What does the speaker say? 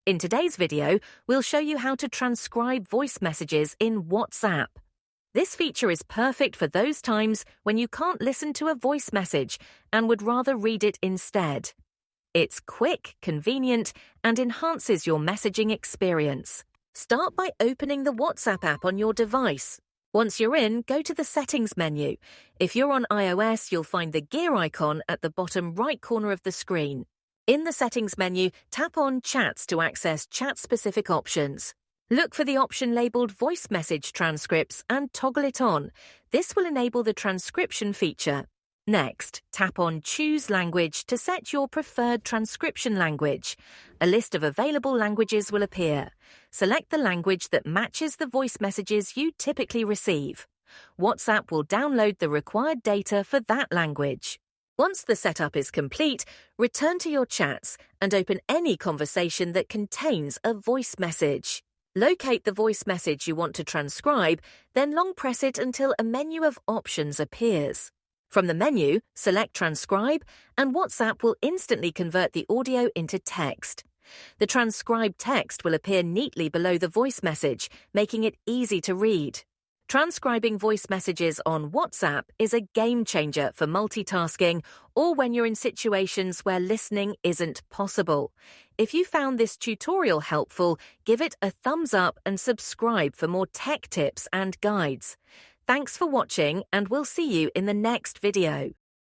In today's video, we'll show you how to transcribe voice messages in WhatsApp. This feature is perfect for those times when you can't listen to a voice message and would rather read it instead. It's quick, convenient, and enhances your messaging experience. Start by opening the WhatsApp app on your device. Once you're in, go to the Settings menu. If you're on iOS, you'll find the gear icon at the bottom right corner of the screen. In the Settings menu, tap on Chats to access chat-specific options. Look for the option labeled Voice Message Transcripts and toggle it on. This will enable the transcription feature. Next, tap on Choose Language to set your preferred transcription language. A list of available languages will appear. Select the language that matches the voice messages you typically receive. WhatsApp will download the required data for that language. Once the setup is complete, return to your chats and open any conversation that contains a voice message. Locate the voice message you want to transcribe, then long press it until a menu of options appears. From the menu, select Transcribe, and WhatsApp will instantly convert the audio into text. The transcribed text will appear neatly below the voice message, making it easy to read. Transcribing voice messages on WhatsApp is a game changer for multitasking or when you're in situations where listening isn't possible. If you found this tutorial helpful, give it a thumbs up and subscribe for more tech tips and guides. Thanks for watching, and we'll see you in the next video.